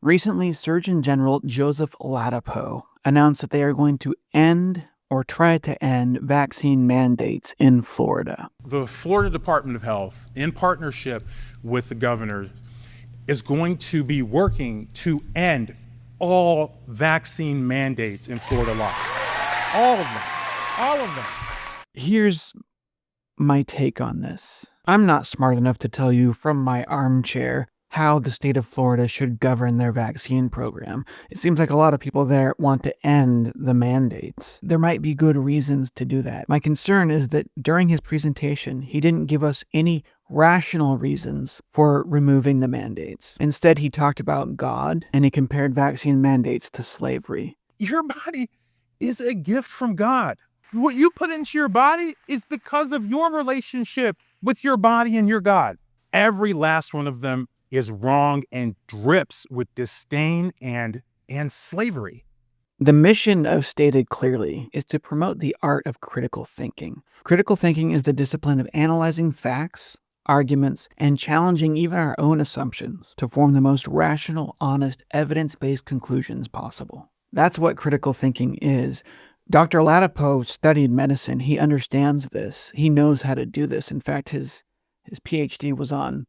Recently, Surgeon General Joseph Ladapo announced that they are going to end or try to end vaccine mandates in Florida. The Florida Department of Health, in partnership with the governor, is going to be working to end all vaccine mandates in Florida law. All of them. All of them. Here's my take on this. I'm not smart enough to tell you from my armchair how the state of Florida should govern their vaccine program. It seems like a lot of people there want to end the mandates. There might be good reasons to do that. My concern is that during his presentation, he didn't give us any rational reasons for removing the mandates. Instead, he talked about God, and he compared vaccine mandates to slavery. Your body is a gift from God. What you put into your body is because of your relationship with your body and your God. Every last one of them is wrong and drips with disdain and slavery. The mission of Stated Clearly is to promote the art of critical thinking. Critical thinking is the discipline of analyzing facts, arguments, and challenging even our own assumptions to form the most rational, honest, evidence-based conclusions possible. That's what critical thinking is. Dr. Ladapo studied medicine. He understands this. He knows how to do this. In fact, his PhD was on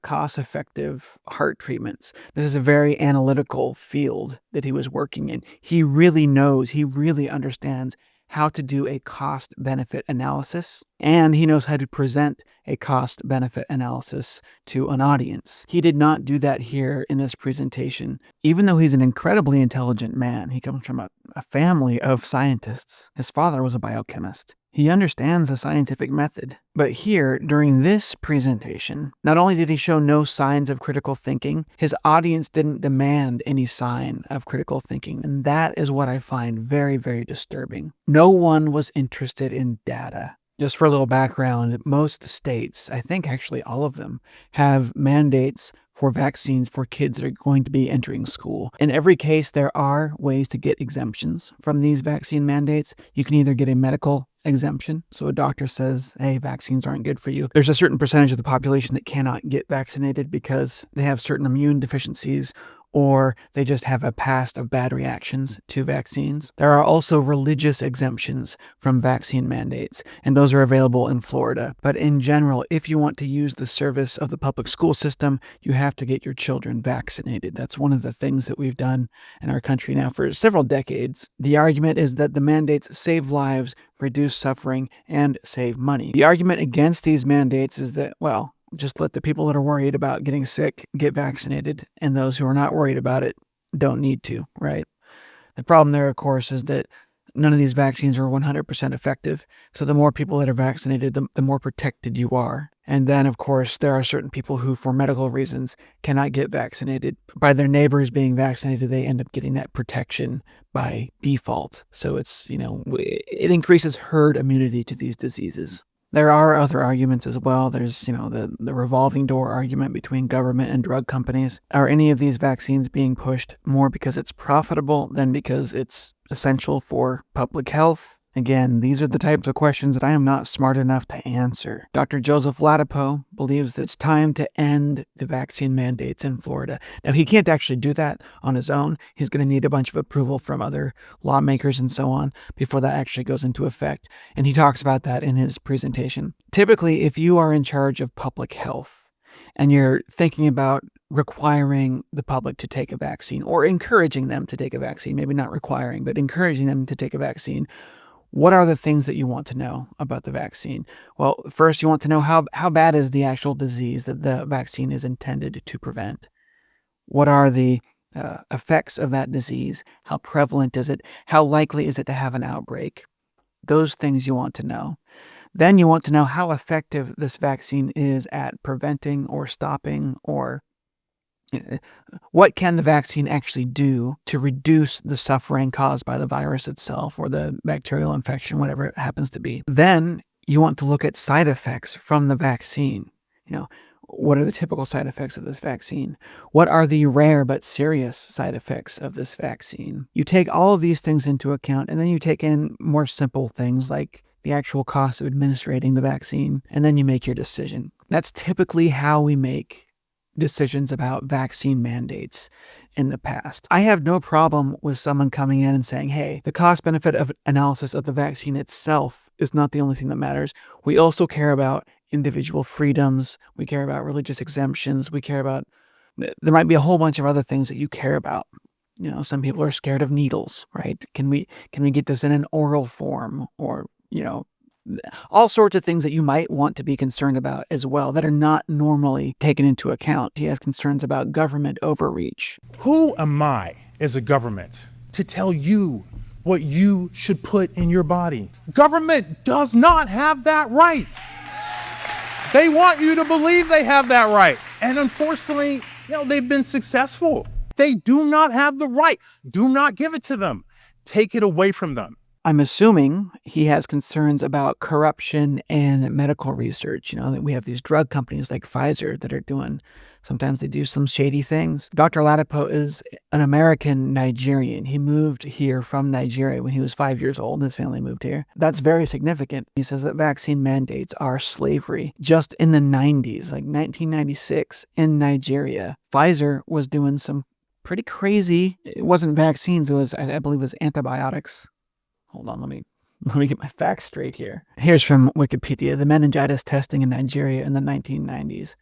cost-effective heart treatments. This is a very analytical field that he was working in. He really knows, he really understands how to do a cost-benefit analysis, and he knows how to present a cost-benefit analysis to an audience. He did not do that here in this presentation. Even though he's an incredibly intelligent man, he comes from a family of scientists. His father was a biochemist. He understands the scientific method. But here, during this presentation, not only did he show no signs of critical thinking, his audience didn't demand any sign of critical thinking. And that is what I find very, very disturbing. No one was interested in data. Just for a little background, most states, I think actually all of them, have mandates for vaccines for kids that are going to be entering school. In every case, there are ways to get exemptions from these vaccine mandates. You can either get a medical exemption, so a doctor says, hey, vaccines aren't good for you. There's a certain percentage of the population that cannot get vaccinated because they have certain immune deficiencies or they just have a past of bad reactions to vaccines. There are also religious exemptions from vaccine mandates, and those are available in Florida. But in general, if you want to use the service of the public school system, you have to get your children vaccinated. That's one of the things that we've done in our country now for several decades. The argument is that the mandates save lives, reduce suffering, and save money. The argument against these mandates is that, well, just let the people that are worried about getting sick get vaccinated, and those who are not worried about it don't need to, right? The problem there, of course, is that none of these vaccines are 100% effective. So the more people that are vaccinated, the more protected you are. And then, of course, there are certain people who, for medical reasons, cannot get vaccinated. By their neighbors being vaccinated, they end up getting that protection by default. So it's, it increases herd immunity to these diseases. There are other arguments as well. There's, the revolving door argument between government and drug companies. Are any of these vaccines being pushed more because it's profitable than because it's essential for public health? Again, these are the types of questions that I am not smart enough to answer. Dr. Joseph Ladapo believes that it's time to end the vaccine mandates in Florida. Now, he can't actually do that on his own. He's going to need a bunch of approval from other lawmakers and so on before that actually goes into effect. And he talks about that in his presentation. Typically, if you are in charge of public health and you're thinking about requiring the public to take a vaccine or encouraging them to take a vaccine, maybe not requiring, but encouraging them to take a vaccine, what are the things that you want to know about the vaccine? Well, first, you want to know how bad is the actual disease that the vaccine is intended to prevent? What are the effects of that disease? How prevalent is it? How likely is it to have an outbreak? Those things you want to know. Then you want to know how effective this vaccine is at preventing or stopping or what can the vaccine actually do to reduce the suffering caused by the virus itself or the bacterial infection, whatever it happens to be. Then you want to look at side effects from the vaccine. What are the typical side effects of this vaccine? What are the rare but serious side effects of this vaccine? You take all of these things into account, and then you take in more simple things like the actual cost of administrating the vaccine, and then you make your decision. That's typically how we make decisions about vaccine mandates in the past. I have no problem with someone coming in and saying, hey, the cost-benefit of analysis of the vaccine itself is not the only thing that matters. We also care about individual freedoms. We care about religious exemptions. We care about, there might be a whole bunch of other things that you care about. You know, some people are scared of needles, right? Can we get this in an oral form, or, you know, all sorts of things that you might want to be concerned about as well that are not normally taken into account. He has concerns about government overreach. Who am I as a government to tell you what you should put in your body? Government does not have that right. They want you to believe they have that right. And unfortunately, they've been successful. They do not have the right. Do not give it to them. Take it away from them. I'm assuming he has concerns about corruption and medical research. You know, that we have these drug companies like Pfizer that are doing, sometimes they do some shady things. Dr. Ladapo is an American Nigerian. He moved here from Nigeria when he was 5 years old. His family moved here. That's very significant. He says that vaccine mandates are slavery. Just in the 90s, like 1996 in Nigeria, Pfizer was doing some pretty crazy, it wasn't vaccines, it was, I believe it was antibiotics. Hold on, let me get my facts straight here. Here's from Wikipedia, the meningitis testing in Nigeria in the 1990s.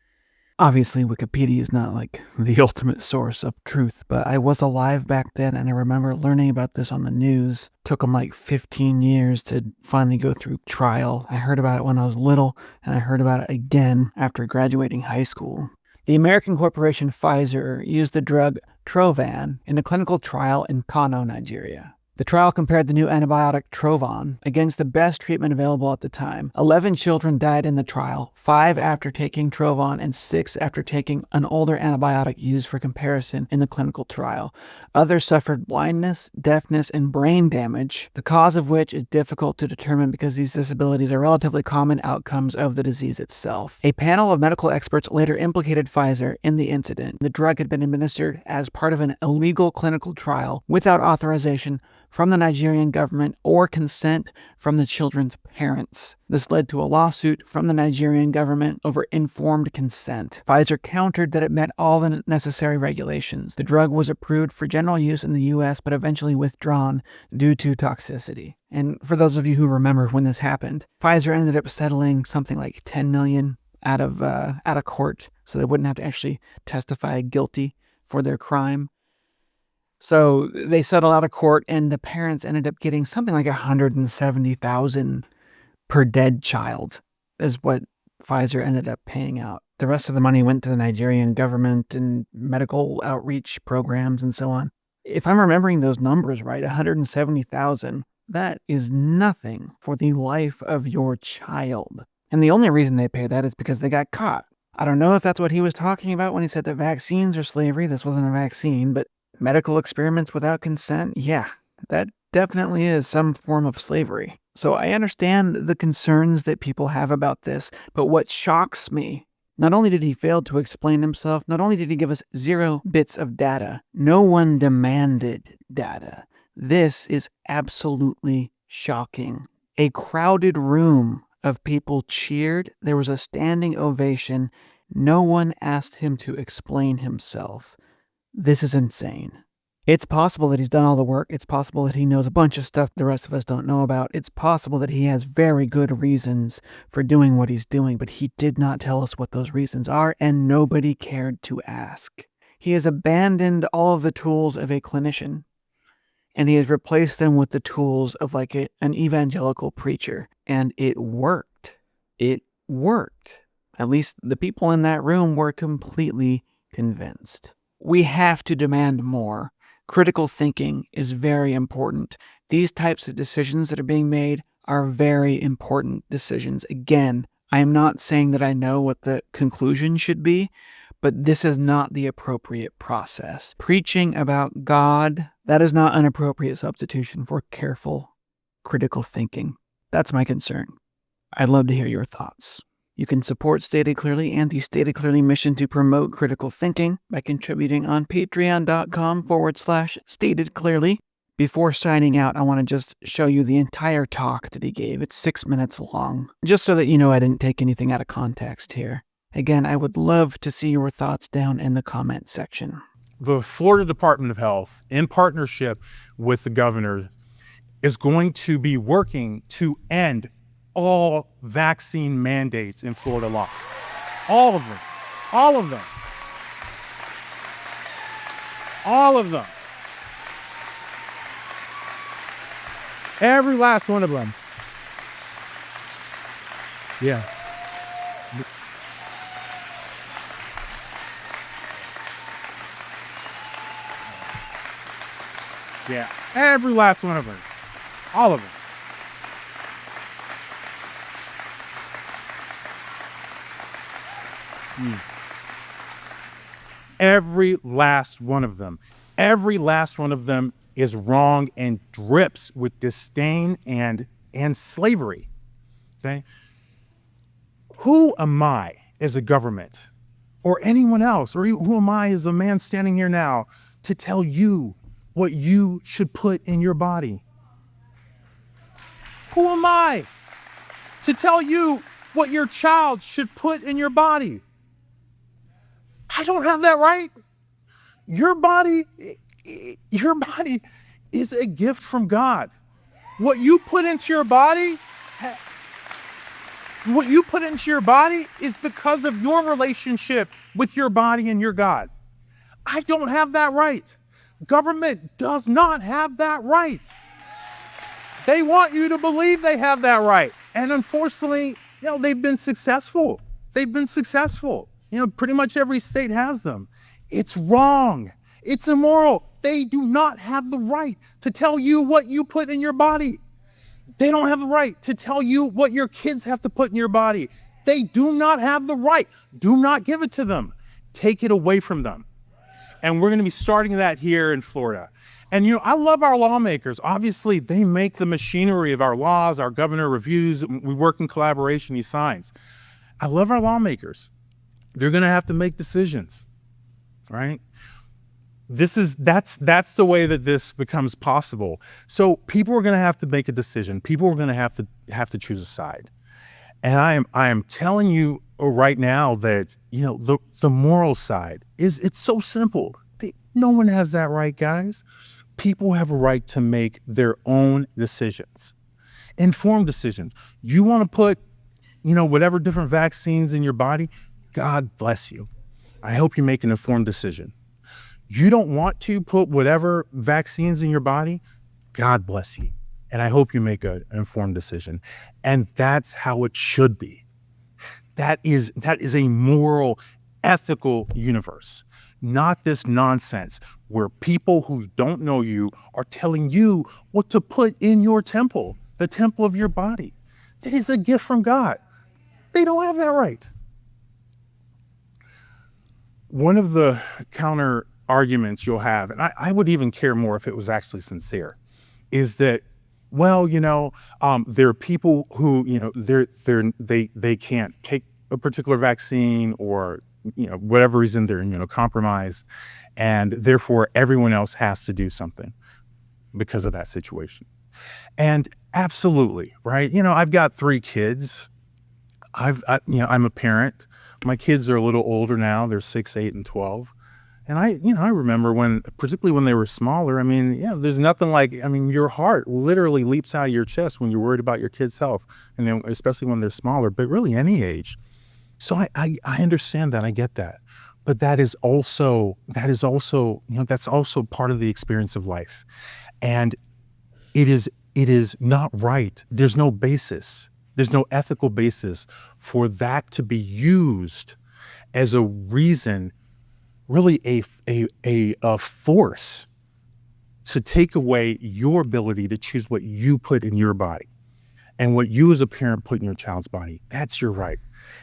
Obviously, Wikipedia is not like the ultimate source of truth, but I was alive back then, and I remember learning about this on the news. Took them like 15 years to finally go through trial. I heard about it when I was little, and I heard about it again after graduating high school. The American corporation Pfizer used the drug Trovan in a clinical trial in Kano, Nigeria. The trial compared the new antibiotic Trovan against the best treatment available at the time. 11 children died in the trial, 5 after taking Trovan and 6 after taking an older antibiotic used for comparison in the clinical trial. Others suffered blindness, deafness, and brain damage, the cause of which is difficult to determine because these disabilities are relatively common outcomes of the disease itself. A panel of medical experts later implicated Pfizer in the incident. The drug had been administered as part of an illegal clinical trial without authorization from the Nigerian government or consent from the children's parents. This led to a lawsuit from the Nigerian government over informed consent. Pfizer countered that it met all the necessary regulations. The drug was approved for general use in the U.S., but eventually withdrawn due to toxicity. And for those of you who remember when this happened, Pfizer ended up settling something like $10 million out of court, so they wouldn't have to actually testify guilty for their crime. So they settled out of court, and the parents ended up getting something like $170,000 per dead child is what Pfizer ended up paying out. The rest of the money went to the Nigerian government and medical outreach programs and so on. If I'm remembering those numbers right, $170,000, that is nothing for the life of your child. And the only reason they pay that is because they got caught. I don't know if that's what he was talking about when he said that vaccines are slavery. This wasn't a vaccine, but medical experiments without consent, yeah, that definitely is some form of slavery. So I understand the concerns that people have about this, but what shocks me, not only did he fail to explain himself, not only did he give us 0 bits of data, no one demanded data. This is absolutely shocking. A crowded room of people cheered. There was a standing ovation. No one asked him to explain himself. This is insane. It's possible that he's done all the work. It's possible that he knows a bunch of stuff the rest of us don't know about. It's possible that he has very good reasons for doing what he's doing, but he did not tell us what those reasons are, and nobody cared to ask. He has abandoned all of the tools of a clinician, and he has replaced them with the tools of like an evangelical preacher, and it worked. It worked. At least the people in that room were completely convinced. We have to demand more. Critical thinking is very important. These types of decisions that are being made are very important decisions. Again, I am not saying that I know what the conclusion should be, but this is not the appropriate process. Preaching about God, that is not an appropriate substitution for careful, critical thinking. That's my concern. I'd love to hear your thoughts. You can support Stated Clearly and the Stated Clearly mission to promote critical thinking by contributing on patreon.com/Stated Clearly. Before signing out, I want to just show you the entire talk that he gave. It's 6 minutes long, just so that you know I didn't take anything out of context here. Again, I would love to see your thoughts down in the comment section. The Florida Department of Health, in partnership with the governor, is going to be working to end all vaccine mandates in Florida law. All of them. All of them. All of them. Every last one of them. Yeah. Yeah. Every last one of them. All of them. Every last one of them. Every last one of them is wrong and drips with disdain and slavery. Okay? Who am I as a government or anyone else, or who am I as a man standing here now to tell you what you should put in your body? Who am I to tell you what your child should put in your body? I don't have that right. Your body is a gift from God. What you put into your body, is because of your relationship with your body and your God. I don't have that right. Government does not have that right. They want you to believe they have that right. And unfortunately, they've been successful. Pretty much every state has them. It's wrong. It's immoral. They do not have the right to tell you what you put in your body. They don't have the right to tell you what your kids have to put in your body. They do not have the right. Do not give it to them. Take it away from them. And we're going to be starting that here in Florida. And I love our lawmakers. Obviously, they make the machinery of our laws. Our governor reviews. We work in collaboration. He signs. I love our lawmakers. They're going to have to make decisions, right? That's the way that this becomes possible. So people are going to have to make a decision. People are going to have to choose a side. And I am telling you right now that the moral side it's so simple. No one has that right, guys. People have a right to make their own decisions, informed decisions. You want to put whatever different vaccines in your body, God bless you. I hope you make an informed decision. You don't want to put whatever vaccines in your body, God bless you. And I hope you make an informed decision. And that's how it should be. That is a moral, ethical universe, not this nonsense where people who don't know you are telling you what to put in your temple, the temple of your body. That is a gift from God. They don't have that right. One of the counter arguments you'll have, and I would even care more if it was actually sincere, is that, there are people who, they can't take a particular vaccine or, whatever reason they're immunocompromised, and therefore everyone else has to do something because of that situation. And absolutely, right? I've got 3 kids. I'm a parent. My kids are a little older now. They're 6, 8, and 12. And I remember particularly when they were smaller, there's nothing like, your heart literally leaps out of your chest when you're worried about your kids' health, and then especially when they're smaller, but really any age. So I understand that. I get that. But that is also, that's also part of the experience of life. And it is not right. There's no basis. There's no ethical basis for that to be used as a reason, really a force to take away your ability to choose what you put in your body and what you as a parent put in your child's body. That's your right.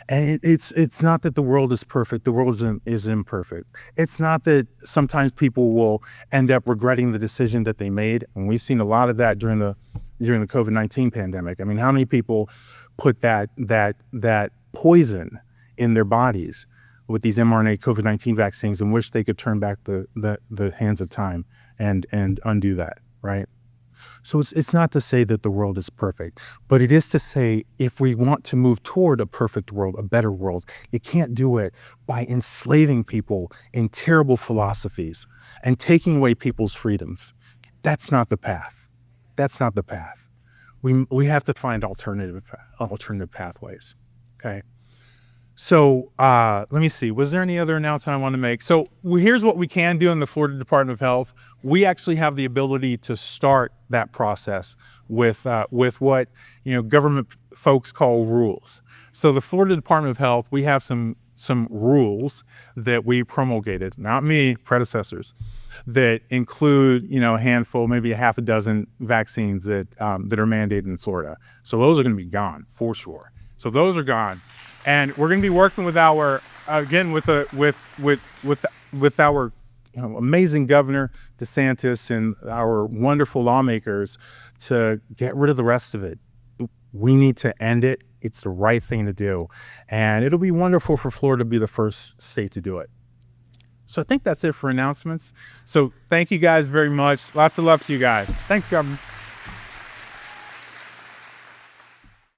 And it's not that the world is perfect. The world is imperfect. It's not that sometimes people will end up regretting the decision that they made. And we've seen a lot of that during the COVID-19 pandemic. How many people put that poison in their bodies with these mRNA COVID-19 vaccines and wish they could turn back the hands of time and undo that, right? So it's not to say that the world is perfect, but it is to say if we want to move toward a perfect world, a better world, you can't do it by enslaving people in terrible philosophies and taking away people's freedoms. That's not the path. That's not the path. We have to find alternative pathways. Okay. So let me see. Was there any other announcement I want to make? So here's what we can do in the Florida Department of Health. We actually have the ability to start that process with what government folks call rules. So the Florida Department of Health, we have some rules that we promulgated, not me, predecessors, that include a handful, maybe a half a dozen vaccines that are mandated in Florida. So those are going to be gone for sure. So those are gone. And we're going to be working with our with our amazing governor DeSantis and our wonderful lawmakers to get rid of the rest of it. We need to end it. It's the right thing to do, and it'll be wonderful for Florida to be the first state to do it. So I think that's it for announcements. So thank you guys very much. Lots of love to you guys. Thanks, governor.